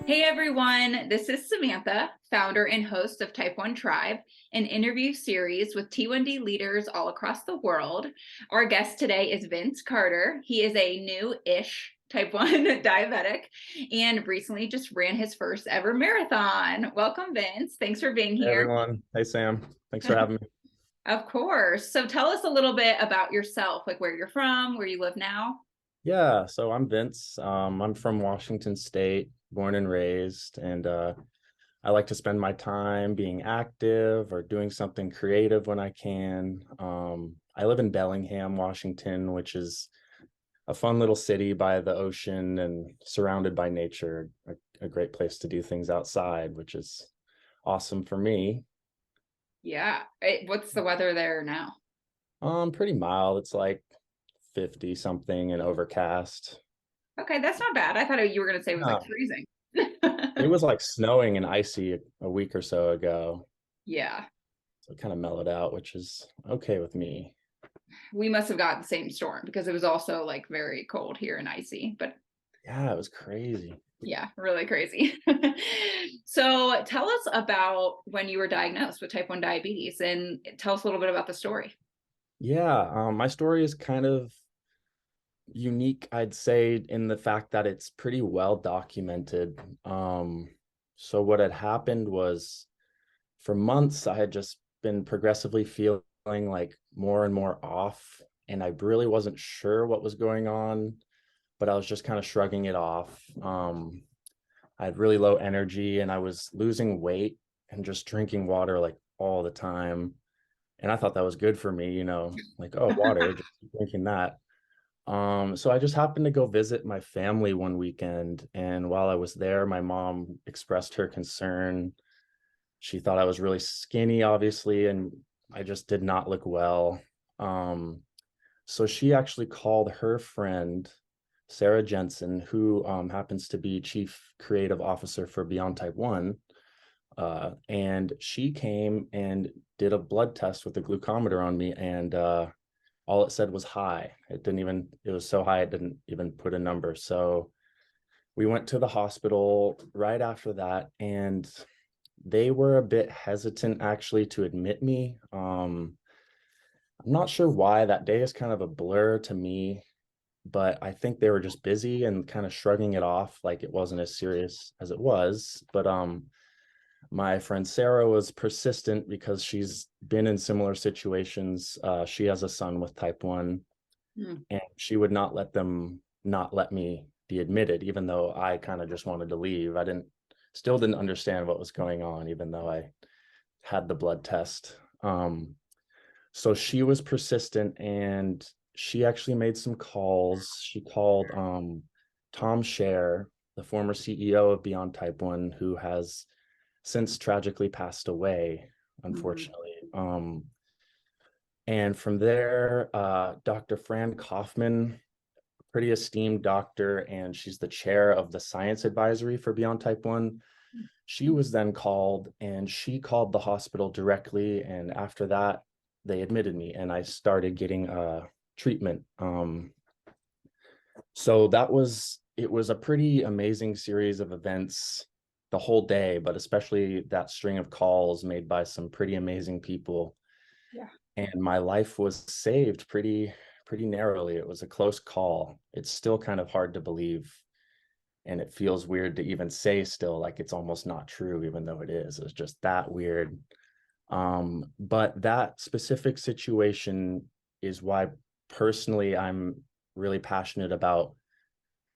Hey everyone, this is Samantha, founder and host of Type 1 Tribe, an interview series with T1D leaders all across the world. Our guest today is Vince Carter. He is a new-ish Type 1 diabetic and recently just ran his first ever marathon. Welcome, Vince. Thanks for being Hey here. everyone. Hey Sam. Thanks for having me. Of course. So tell us a little bit about yourself, like where you're from, where you live now. Yeah, so I'm Vince. I'm from Washington State, born and raised, and I like to spend my time being active or doing something creative when I can. I live in Bellingham, Washington, which is a fun little city by the ocean and surrounded by nature, a great place to do things outside, which is awesome for me. Yeah. What's the weather there now? Pretty mild. It's like 50 something and overcast. Okay, that's not bad. I thought you were going to say it was like No, freezing. it was like snowing and icy a week or so ago. Yeah, So it kind of mellowed out, which is okay with me. we must have got the same storm because it was also like very cold here and icy, but Yeah, it was crazy. yeah, really crazy. So tell us about when you were diagnosed with type 1 diabetes and tell us a little bit about the story. Yeah, my story is kind of unique, I'd say, in the fact that it's pretty well documented. So what had happened was for months, I had just been progressively feeling like more and more off, and I really wasn't sure what was going on, but I was just kind of shrugging it off. I had really low energy and I was losing weight and just drinking water like all the time. And I thought that was good for me, like, oh, water, just keep drinking that. So I just happened to go visit my family one weekend. And while I was there, my mom expressed her concern. She thought I was really skinny, obviously, and I just did not look well. Um, so she actually called her friend, Sarah Jensen, who happens to be chief creative officer for Beyond Type 1. And she came and did a blood test with a glucometer on me, and all it said was high. It was so high, it didn't even put a number. So we went to the hospital right after that, and they were a bit hesitant actually to admit me. I'm not sure why. That day is kind of a blur to me, but I think they were just busy and kind of shrugging it off like it wasn't as serious as it was. But my friend Sarah was persistent because she's been in similar situations. She has a son with type 1, Hmm. and she would not let them not let me be admitted, even though I kind of just wanted to leave. I still didn't understand what was going on, even though I had the blood test. So she was persistent, and she actually made some calls. She called Tom Scher, the former CEO of Beyond Type 1, who has since tragically passed away, Mhm. unfortunately. And from there, Dr. Fran Kaufman, pretty esteemed doctor, and she's the chair of the science advisory for Beyond Type 1. She was then called, and she called the hospital directly. And after that, they admitted me, and I started getting treatment. So it was a pretty amazing series of events the whole day, but especially that string of calls made by some pretty amazing people. Yeah. And my life was saved pretty narrowly. It was a close call. It's still kind of hard to believe, and it feels weird to even say still, like it's almost not true, even though it is. It's just that weird. But that specific situation is why personally I'm really passionate about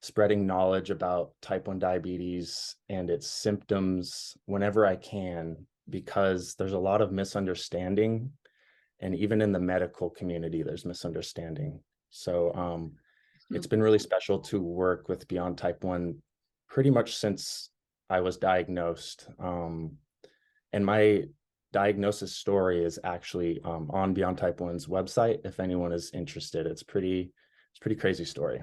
spreading knowledge about type 1 diabetes and its symptoms whenever I can, because there's a lot of misunderstanding. And even in the medical community, there's misunderstanding. So it's been really special to work with Beyond Type 1 pretty much since I was diagnosed. And my diagnosis story is actually on Beyond Type 1's website. If anyone is interested, it's pretty crazy story.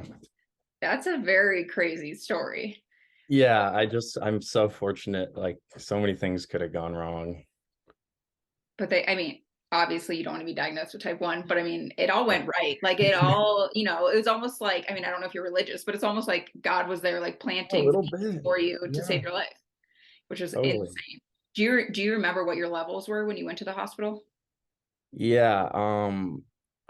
That's a very crazy story. Yeah, I'm so fortunate. Like so many things could have gone wrong. But I mean, obviously you don't want to be diagnosed with type 1, but I mean, it all went right. Like it all, it was almost like, I mean, I don't know if you're religious, but it's almost like God was there like A planting little seeds bit. for you to Yeah, save your life, which is totally. insane. Do you remember what your levels were when you went to the hospital? Yeah,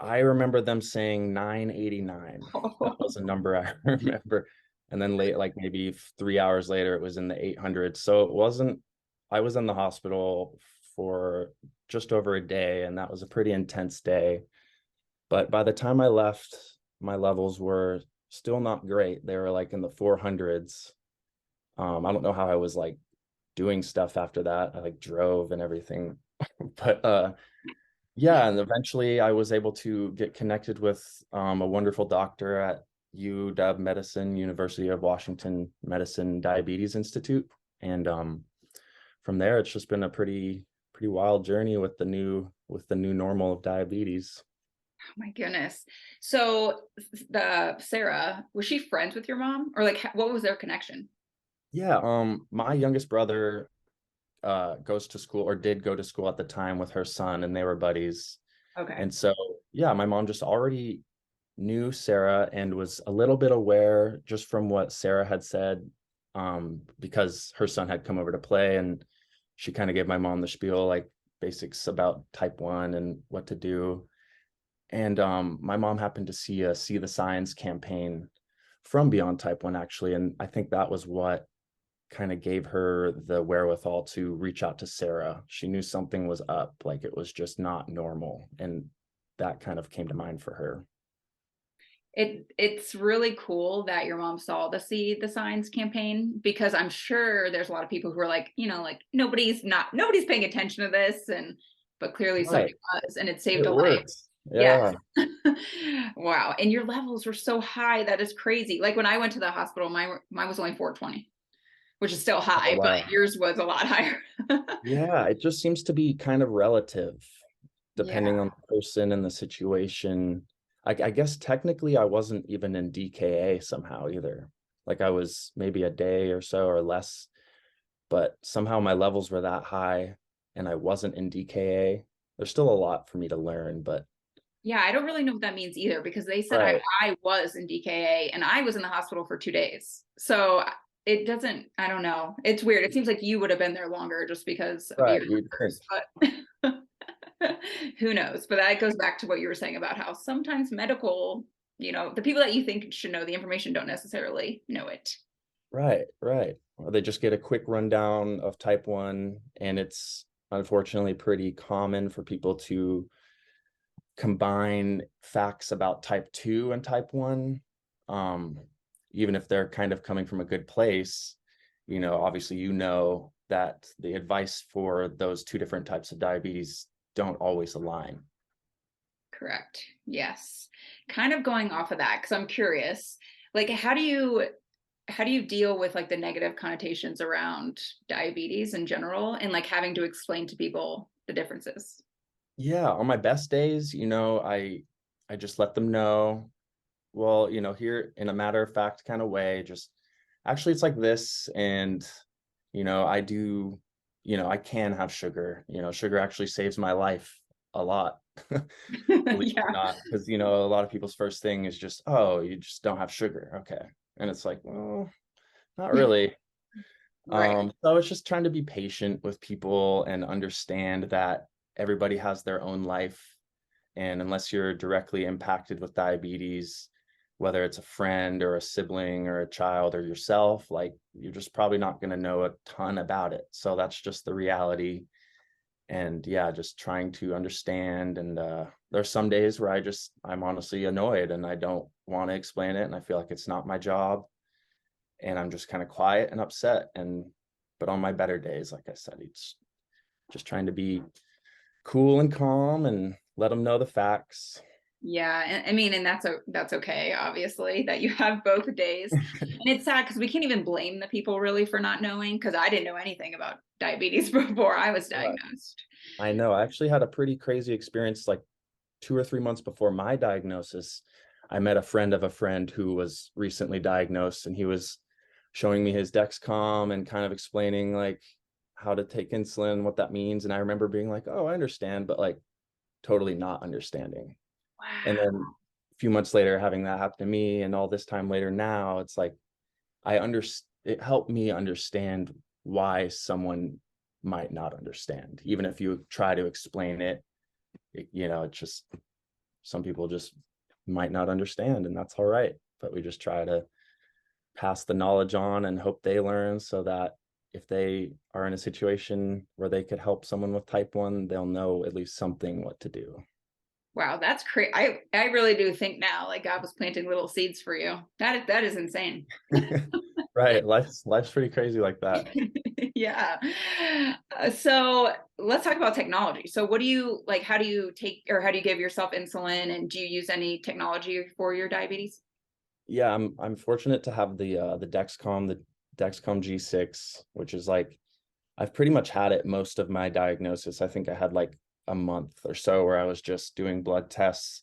I remember them saying 989. That was a number I remember. And then late, like maybe 3 hours later, it was in the 800s. So it wasn't, I was in the hospital for just over a day, and that was a pretty intense day. But by the time I left, my levels were still not great. They were like in the 400s. I don't know how I was like doing stuff after that. I like drove and everything. But yeah, and eventually I was able to get connected with a wonderful doctor at UW Medicine, University of Washington Medicine Diabetes Institute. And from there, it's just been a pretty wild journey with the new normal of diabetes. Oh my goodness. So the Sarah, was she friends with your mom, or like what was their connection? Yeah, my youngest brother goes to school, or did go to school at the time, with her son, and they were buddies. Okay. And so, yeah, my mom just already knew Sarah and was a little bit aware just from what Sarah had said, because her son had come over to play, and she kind of gave my mom the spiel, like basics about type 1 and what to do. And my mom happened to see a See the Signs campaign from Beyond Type 1, actually. And I think that was what kind of gave her the wherewithal to reach out to Sarah. She knew something was up, like it was just not normal. And that kind of came to mind for her. It's really cool that your mom saw the See the Signs campaign, because I'm sure there's a lot of people who are like, like nobody's paying attention to this, and but clearly Right. somebody was, and it saved It a life. works. Yes. Yeah. Wow. And your levels were so high. That is crazy. Like when I went to the hospital, mine was only 420, which is still Oh, high, but wow. yours was a lot higher. Yeah. It just seems to be kind of relative Yeah. depending on the person and the situation. I guess technically I wasn't even in DKA somehow either. Like I was maybe a day or so or less, but somehow my levels were that high and I wasn't in DKA. There's still a lot for me to learn, but Yeah, I don't really know what that means either, because they said right, I was in DKA and I was in the hospital for 2 days. So it doesn't, I don't know. It's weird. It seems like you would have been there longer just because of right, your you'd think. numbers, but who knows? But that goes back to what you were saying about how sometimes medical, the people that you think should know the information don't necessarily know it. Right, right. Or they just get a quick rundown of type 1, and it's unfortunately pretty common for people to combine facts about type 2 and type 1. Um, Even if they're kind of coming from a good place, obviously that the advice for those two different types of diabetes don't always align. Correct. Yes. Kind of going off of that, because I'm curious, like how do you deal with like the negative connotations around diabetes in general, and like having to explain to people the differences? Yeah, on my best days, I just let them know, well, here in a matter of fact kind of way, just actually it's like this. And, I do, I can have sugar. Sugar actually saves my life a lot, believe it or Yeah. not. Because, a lot of people's first thing is just, oh, you just don't have sugar. Okay. And it's like, well, not really. Right. So it's just trying to be patient with people and understand that everybody has their own life. And unless you're directly impacted with diabetes, whether it's a friend or a sibling or a child or yourself, like you're just probably not going to know a ton about it. So that's just the reality. And yeah, just trying to understand. And there's some days where I'm honestly annoyed and I don't want to explain it. And I feel like it's not my job. And I'm just kind of quiet and upset. But on my better days, like I said, it's just trying to be cool and calm and let them know the facts. Yeah, and I mean, and that's okay, obviously, that you have both days. And it's sad because we can't even blame the people really for not knowing, because I didn't know anything about diabetes before I was Right. diagnosed. I know. I actually had a pretty crazy experience like 2 or 3 months before my diagnosis. I met a friend of a friend who was recently diagnosed, and he was showing me his Dexcom and kind of explaining like how to take insulin, what that means. And I remember being like, oh, I understand, but like, totally not understanding. And Wow. then a few months later, having that happen to me, and all this time later now, it's like it helped me understand why someone might not understand. Even if you try to explain it, it's just some people just might not understand, and that's all right. But we just try to pass the knowledge on and hope they learn, so that if they are in a situation where they could help someone with type 1, they'll know at least something what to do. Wow, that's crazy. I really do think now, like God was planting little seeds for you. That is insane. Right. Life's pretty crazy like that. Yeah. So let's talk about technology. So what do you like? How do you take, or how do you give yourself insulin? And do you use any technology for your diabetes? Yeah, I'm fortunate to have the Dexcom G6, which is like, I've pretty much had it most of my diagnosis. I think I had like a month or so where I was just doing blood tests,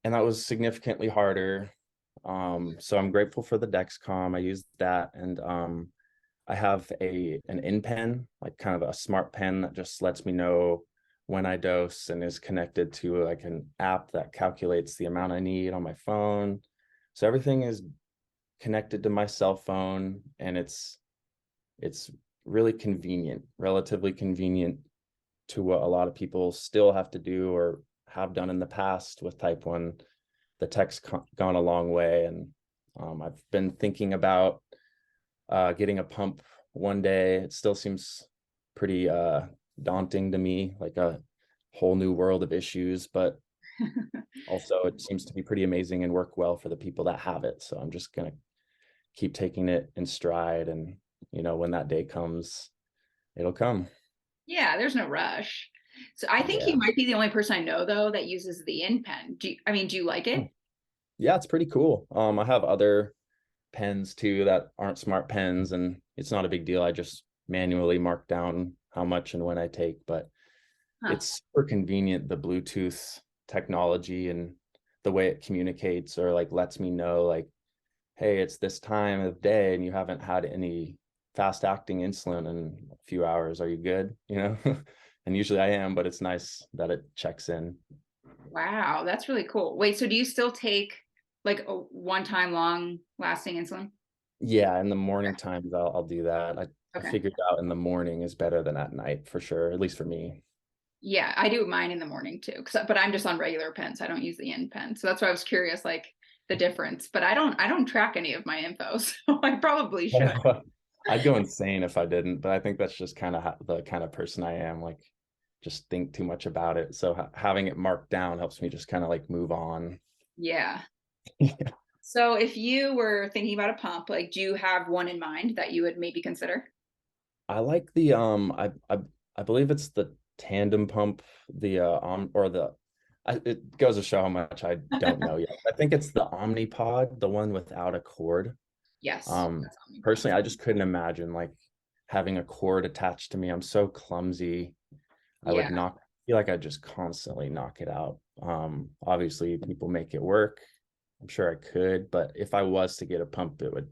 and that was significantly harder. So I'm grateful for the Dexcom. I used that, and I have an in pen, like kind of a smart pen that just lets me know when I dose, and is connected to like an app that calculates the amount I need on my phone. So everything is connected to my cell phone, and it's really convenient, relatively convenient to what a lot of people still have to do or have done in the past with type 1. The tech's gone a long way, and I've been thinking about getting a pump one day. It still seems pretty daunting to me, like a whole new world of issues, but also it seems to be pretty amazing and work well for the people that have it. So I'm just gonna keep taking it in stride, and when that day comes, it'll come. Yeah, there's no rush. So I think you Yeah. might be the only person I know though that uses the in pen. Do you like it? Yeah, it's pretty cool. I have other pens too that aren't smart pens, and it's not a big deal. I just manually mark down how much and when I take, but Huh. it's super convenient, the Bluetooth technology and the way it communicates, or like lets me know like, hey, it's this time of day and you haven't had any fast acting insulin in a few hours. Are you good? And usually I am, but it's nice that it checks in. Wow, that's really cool. Wait, so do you still take like a one-time long lasting insulin? Yeah, in the morning times I'll do that. I Okay. figured out in the morning is better than at night for sure, at least for me. Yeah, I do mine in the morning too. But I'm just on regular pens. I don't use the in pen. So that's why I was curious, like the difference. But I don't track any of my info, so I probably should. I'd go insane if I didn't, but I think that's just kind of the kind of person I am, like just think too much about it. So having it marked down helps me just kind of like move on. Yeah. So if you were thinking about a pump, like do you have one in mind that you would maybe consider? I like the I believe it's the tandem pump, the or the it goes to show how much I don't know yet. I think it's the Omnipod, the one without a cord. Yes, Um, that's Omnipod. Personally, I just couldn't imagine like having a cord attached to me. I'm so clumsy. I Yeah. feel like I just constantly knock it out. Obviously people make it work. I'm sure I could, but if I was to get a pump, it would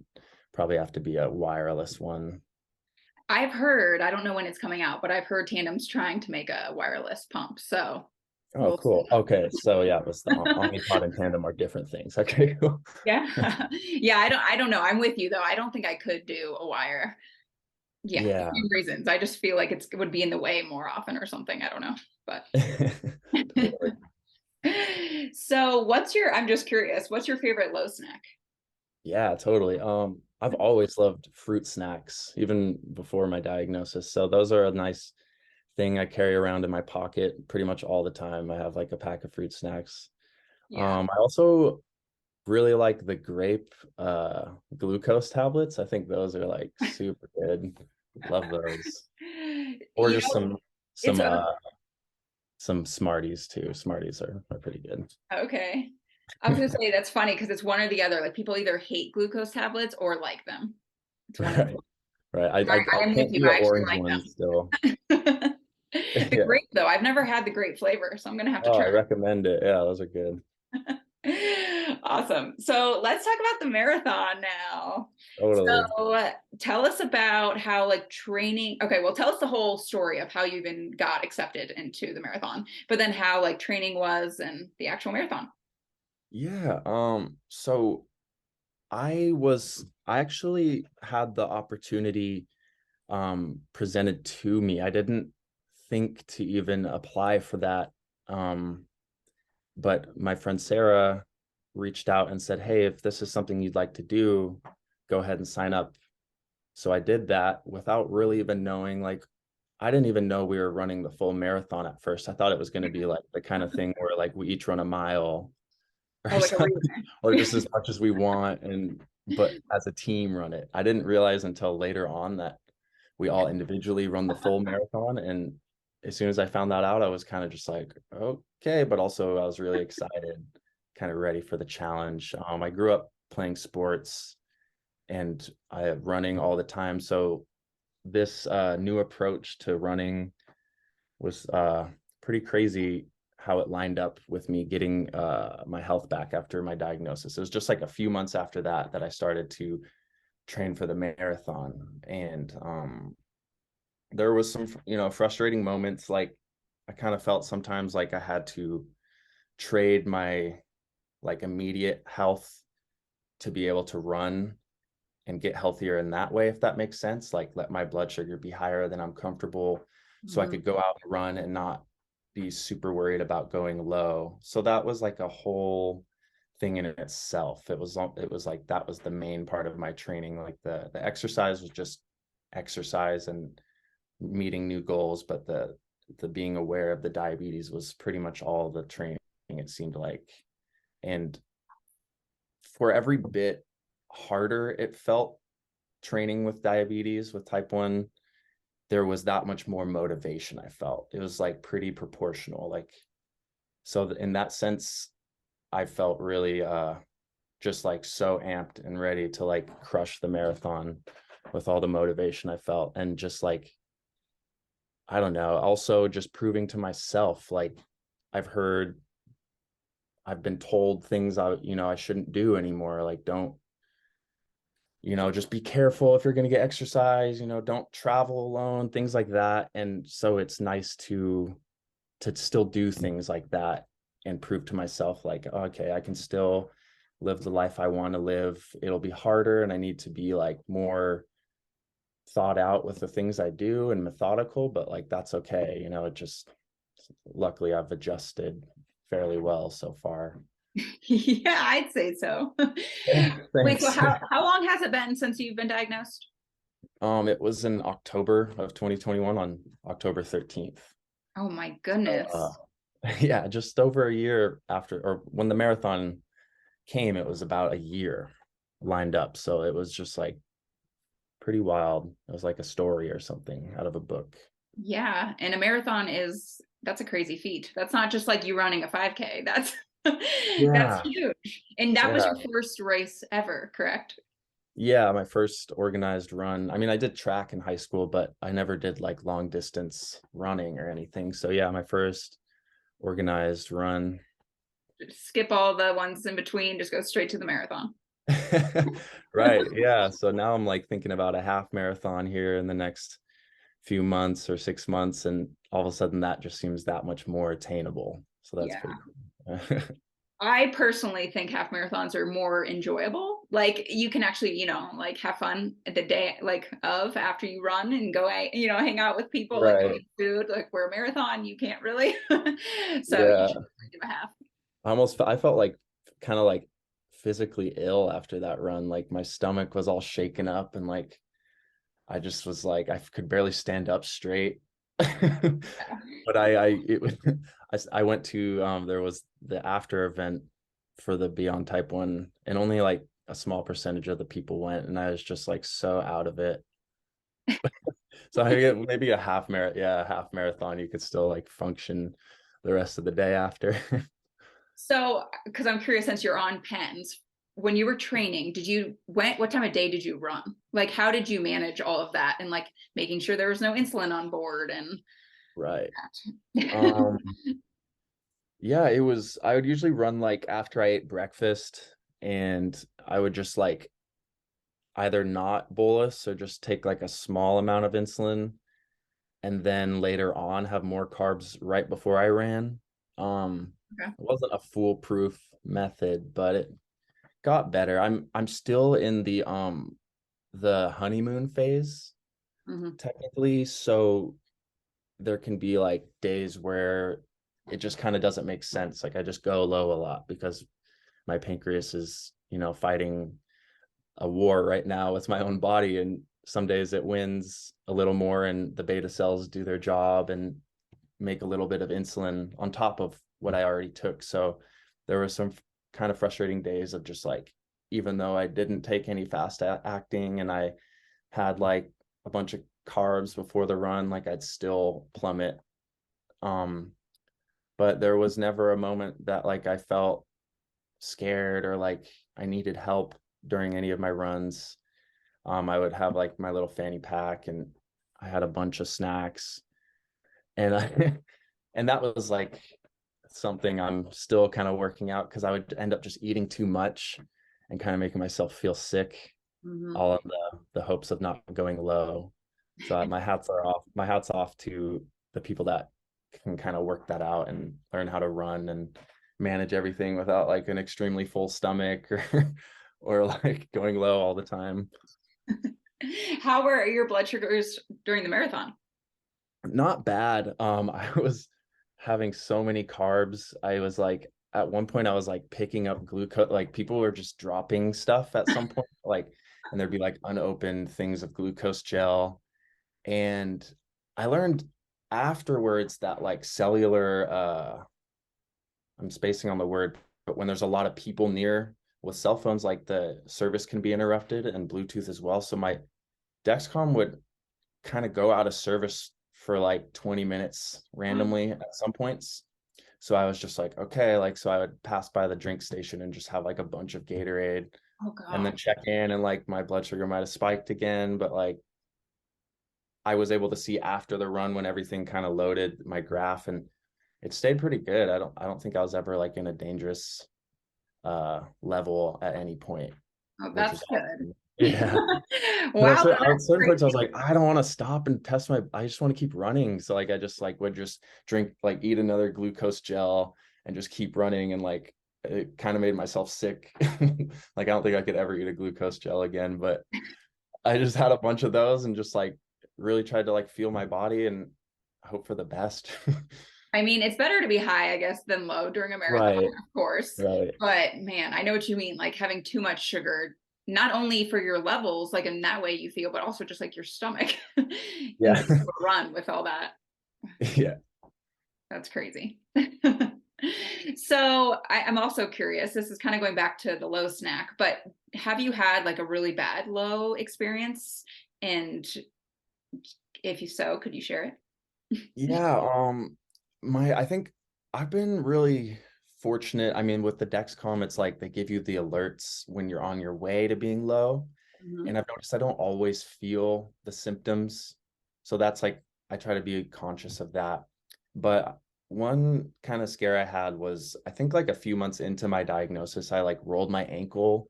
probably have to be a wireless one. I've heard, I don't know when it's coming out, but I've heard Tandem's trying to make a wireless pump. So Oh, we'll see. cool. Okay, so yeah, that's the Omnipod and Tandem are different things. Okay, cool. Yeah. Yeah, I don't know. I'm with you though. I don't think I could do a wire. Yeah, Yeah. same reasons. I just feel like it would be in the way more often or something. I don't know. But Totally. so I'm just curious, what's your favorite low snack? Yeah, totally. I've always loved fruit snacks, even before my diagnosis. So those are a nice thing I carry around in my pocket pretty much all the time. I have like a pack of fruit snacks. Yeah. I also really like the grape glucose tablets. I think those are like super good. Love those. Or You just know, it's some uh some Smarties too. Smarties are pretty good. okay. I was gonna say that's funny because it's one or the other. Like people either hate glucose tablets or like them. It's one of Right. Right. I I'm with can't you. do the I actually orange like ones still. them. The Yeah. grape though, I've never had the grape flavor, so I'm gonna have to Oh, try. I recommend it. Yeah, those are good. Awesome. So let's talk about the marathon now. Totally. So tell us about how like training. Okay, well, tell us the whole story of how you even got accepted into the marathon, but then how like training was and the actual marathon. Yeah. So I actually had the opportunity presented to me. I didn't think to even apply for that. Um, but my friend Sarah reached out and said, "Hey, if this is something you'd like to do, go ahead and sign up." So I did that without really even knowing, like, I didn't even know we were running the full marathon at first. I thought it was going to be like the kind of thing where like we each run a mile Oh, or like a something, or relay. just as much as we want, and but as a team run it. I didn't realize until later on that we all individually run the full marathon. And as soon as I found that out, I was kind of just like, okay, but also I was really excited, kind of ready for the challenge. I grew up playing sports and I running all the time. So this new approach to running was pretty crazy how it lined up with me getting my health back after my diagnosis. It was just like a few months after that that I started to train for the marathon. And there was some, frustrating moments. Like I kind of felt sometimes like I had to trade my like immediate health to be able to run and get healthier in that way, if that makes sense. Like let my blood sugar be higher than I'm comfortable so I Mhm. could go out and run and not be super worried about going low. So that was like a whole thing in itself. It was like that was the main part of my training. Like the exercise was just exercise and meeting new goals, but the being aware of the diabetes was pretty much all the training, it seemed like. And for every bit harder it felt training with diabetes with type 1, there was that much more motivation. I felt it was like pretty proportional. Like so in that sense, I felt really just like so amped and ready to like crush the marathon with all the motivation I felt. And just like, I don't know, also just proving to myself, like I've heard, I've been told things I shouldn't do anymore. Like don't, just be careful if you're going to get exercise, don't travel alone, things like that. And so it's nice to still do things like that and prove to myself like, okay, I can still live the life I want to live. It'll be harder and I need to be like more thought out with the things I do and methodical, but like that's okay. It just, luckily I've adjusted fairly well so far. Yeah, I'd say so. Wait, so Thanks. how long has it been since you've been diagnosed? It was in October of 2021, on October 13th. Oh my So, goodness. yeah, just over a year after, or when the marathon came, it was about a year lined up. So it was just like pretty wild. It was like a story or something out of a book. Yeah, and a marathon that's a crazy feat. That's not just like you running a 5K. That's that's Yeah. huge. And that was Yeah. your first race ever, correct? Yeah, my first organized run. I mean, I did track in high school, but I never did like long distance running or anything. So yeah, my first organized run. Skip all the ones in between, just go straight to the marathon. Right. Yeah. So now I'm like thinking about a half marathon here in the next few months or 6 months, and all of a sudden that just seems that much more attainable. So that's Yeah. pretty cool. I personally think half marathons are more enjoyable. Like you can actually, like have fun the day like of after you run and go, hang out with people, like go Right. get food. Like where a marathon, you can't really. So you Yeah. should do a half. I felt like kind of like physically ill after that run. Like my stomach was all shaken up and like I just was like I could barely stand up straight. But I went to there was the after event for the Beyond Type 1, and only like a small percentage of the people went, and I was just like so out of it. So I get maybe a half marathon, you could still like function the rest of the day after. So, because I'm curious, since you're on pens, when you were training, what time of day did you run? Like, how did you manage all of that and like making sure there was no insulin on board and Right. that? Um, yeah, I would usually run like after I ate breakfast. and I would just like either not bolus or just take like a small amount of insulin and then later on have more carbs right before I ran. Okay. It wasn't a foolproof method, but it got better. I'm still in the honeymoon phase Hmm. technically, so there can be like days where it just kind of doesn't make sense. Like I just go low a lot because my pancreas is, fighting a war right now with my own body. And some days it wins a little more and the beta cells do their job and make a little bit of insulin on top of what I already took. So there were some kind of frustrating days of just like, even though I didn't take any fast acting and I had like a bunch of carbs before the run, like I'd still plummet. Um, but there was never a moment that like I felt scared or like I needed help during any of my runs. I would have like my little fanny pack and I had a bunch of snacks and I and that was like something I'm still kind of working out because I would end up just eating too much and kind of making myself feel sick, Hmm. all in the hopes of not going low. So my hats are off. My hats off to the people that can kind of work that out and learn how to run and manage everything without like an extremely full stomach or or like going low all the time. How were your blood sugars during the marathon? Not bad. I was having so many carbs. I was like, at one point, I was like picking up glucose. Like people were just dropping stuff at some point, like, and there'd be like unopened things of glucose gel. And I learned afterwards that like cellular, I'm spacing on the word, but when there's a lot of people near with cell phones, like the service can be interrupted and Bluetooth as well. So my Dexcom would kind of go out of service for like 20 minutes randomly at some points. So I was just like, okay, like, so I would pass by the drink station and just have like a bunch of Gatorade Oh and God. then check in and like my blood sugar might have spiked again. But like I was able to see after the run when everything kind of loaded my graph and it stayed pretty good. I don't think I was ever like in a dangerous level at any point, Oh, which that's was good. awesome. Yeah. But Wow, at that's certain great. points, I was like, I don't want to stop and test I just want to keep running. So like, I just like would just drink, like eat another glucose gel and just keep running. And like, it kind of made myself sick. Like, I don't think I could ever eat a glucose gel again, but I just had a bunch of those and just like really tried to like feel my body and hope for the best. I mean, it's better to be high, I guess, than low during a marathon, Right. of course. Right. But man, I know what you mean. Like having too much sugar, not only for your levels, like in that way you feel, but also just like your stomach in the Yeah. middle of a run with all that. Yeah. That's crazy. So I'm also curious. This is kind of going back to the low snack, but have you had like a really bad low experience? And if you so, could you share it? Yeah, I think I've been really fortunate. I mean, with the Dexcom, it's like they give you the alerts when you're on your way to being low. Mhm. And I've noticed I don't always feel the symptoms. So that's like I try to be conscious of that. But one kind of scare I had was I think like a few months into my diagnosis, I like rolled my ankle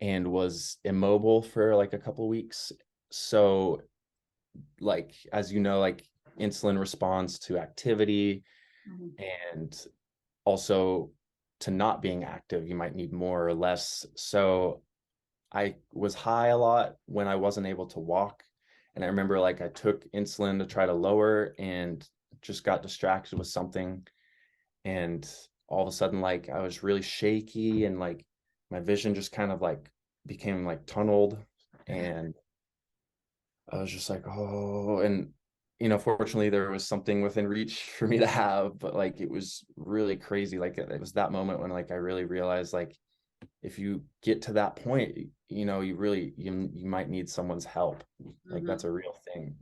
and was immobile for like a couple weeks. So like as you know, like insulin responds to activity Mhm. and also to not being active, you might need more or less. So I was high a lot when I wasn't able to walk. And I remember like I took insulin to try to lower and just got distracted with something. And all of a sudden, like I was really shaky and like my vision just kind of like became like tunneled. And I was just like, oh, and fortunately there was something within reach for me to have, but like it was really crazy. Like it was that moment when like I really realized like if you get to that point, you really you might need someone's help. Like that's Mhm. a real thing.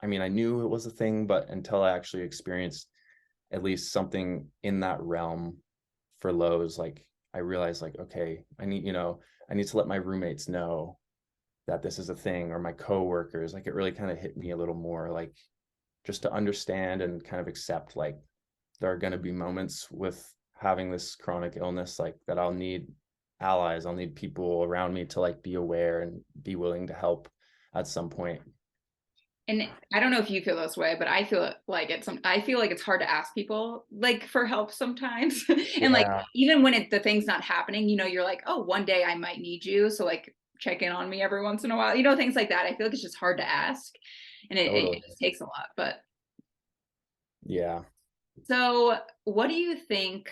I mean, I knew it was a thing, but until I actually experienced at least something in that realm for lows, like I realized like, okay, I need to let my roommates know that this is a thing or my coworkers. Like it really kind of hit me a little more, like just to understand and kind of accept like there are going to be moments with having this chronic illness like that I'll need allies. I'll need people around me to like be aware and be willing to help at some point. And I don't know if you feel this way, but I feel like it's hard to ask people like for help sometimes. And like Yeah, even when the thing's not happening, you're like, oh, one day I might need you. So like check in on me every once in a while, things like that. I feel like it's just hard to ask. And it totally. just takes a lot. But Yeah. so what do you think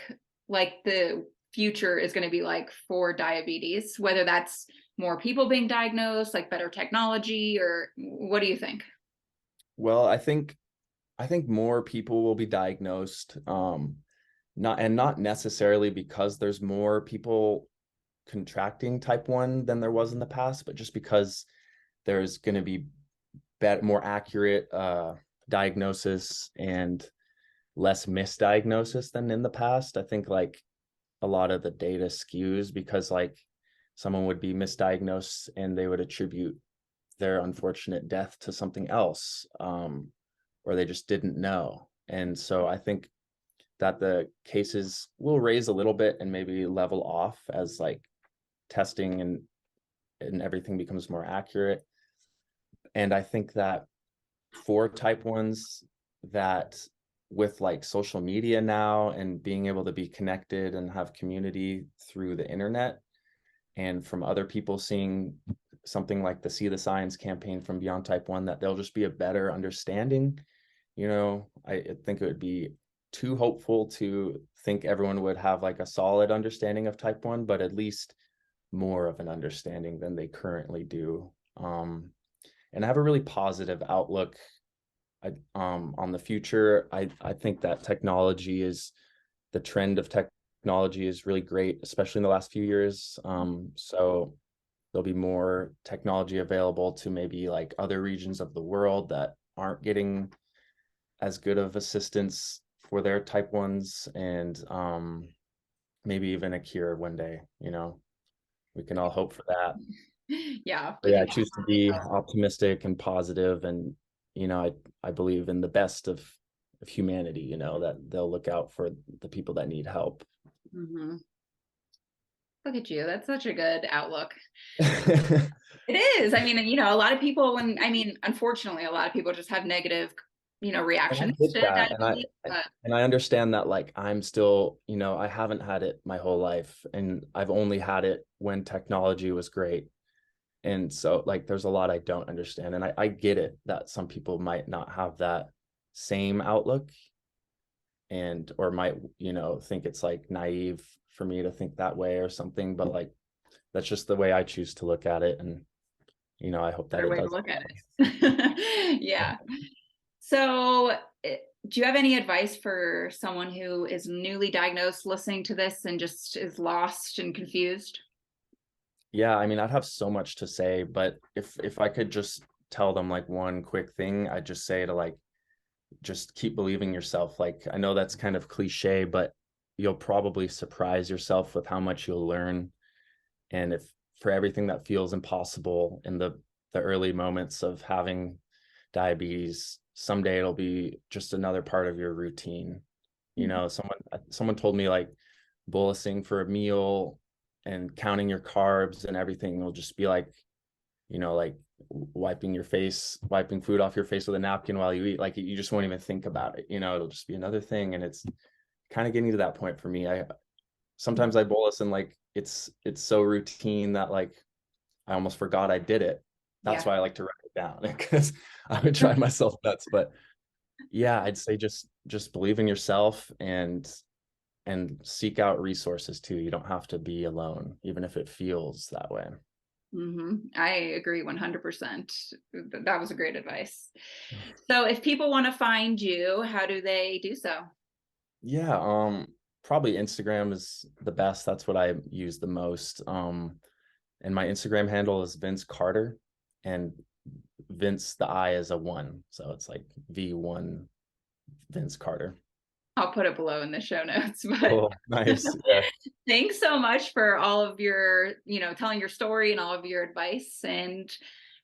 like the future is going to be like for diabetes, whether that's more people being diagnosed, like better technology, or what do you think? Well, I think more people will be diagnosed, not necessarily because there's more people contracting type 1 than there was in the past, but just because there's going to be more accurate diagnosis and less misdiagnosis than in the past. I think like a lot of the data skews because like someone would be misdiagnosed and they would attribute their unfortunate death to something else, or they just didn't know. And so I think that the cases will raise a little bit and maybe level off as like testing and everything becomes more accurate. And I think that for type 1s, that with like social media now and being able to be connected and have community through the internet, and from other people seeing something like the See the Signs campaign from Beyond Type 1, that there'll just be a better understanding. I think it would be too hopeful to think everyone would have like a solid understanding of type 1, but at least more of an understanding than they currently do. And I have a really positive outlook on the future. I think that the trend of technology is really great, especially in the last few years. So there'll be more technology available to maybe like other regions of the world that aren't getting as good of assistance for their type 1s, and maybe even a cure one day. We can all hope for that. Yeah. Do But you yeah, I think choose to be optimistic and positive, and I believe in the best of humanity. That they'll look out for the people that need help. Mhm. Look at you. That's such a good outlook. It is. I mean, a lot of people unfortunately, a lot of people just have negative, And I reactions get to that, diabetes, but and I understand that. Like I'm still, I haven't had it my whole life, and I've only had it when technology was great. And so like there's a lot I don't understand, and I get it that some people might not have that same outlook, and or might think it's like naive for me to think that way or something, but like that's just the way I choose to look at it, and I hope that better it way to does. look at it. Yeah. So, do you have any advice for someone who is newly diagnosed listening to this and just is lost and confused? Yeah, I mean, I'd have so much to say, but if I could just tell them like one quick thing, I'd just say to like just keep believing yourself. Like I know that's kind of cliche, but you'll probably surprise yourself with how much you'll learn. And if for everything that feels impossible in the early moments of having diabetes, someday it'll be just another part of your routine. Someone told me like bolusing for a meal and counting your carbs and everything will just be like wiping food off your face with a napkin while you eat. Like you just won't even think about it. It'll just be another thing. And it's kind of getting to that point for me. I sometimes I bolus and like it's so routine that like I almost forgot I did it. That's Yeah. why I like to write it down, because I would drive myself nuts. But yeah, I'd say just believe in yourself and seek out resources too. You don't have to be alone, even if it feels that way. I agree 100%. That was a great advice. So, if people want to find you, how do they do so? Yeah, probably Instagram is the best. That's what I use the most. And my Instagram handle is Vince Carter, and Vince, the I is a one, so it's like V1 Vince Carter. I'll put it below in the show notes. But Oh, nice. Yeah. thanks so much for all of your, telling your story and all of your advice. And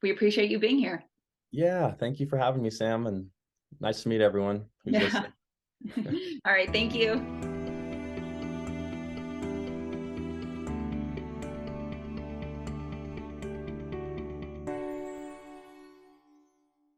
we appreciate you being here. Yeah, thank you for having me, Sam, and nice to meet everyone who's Yeah. listening. All right. Thank you.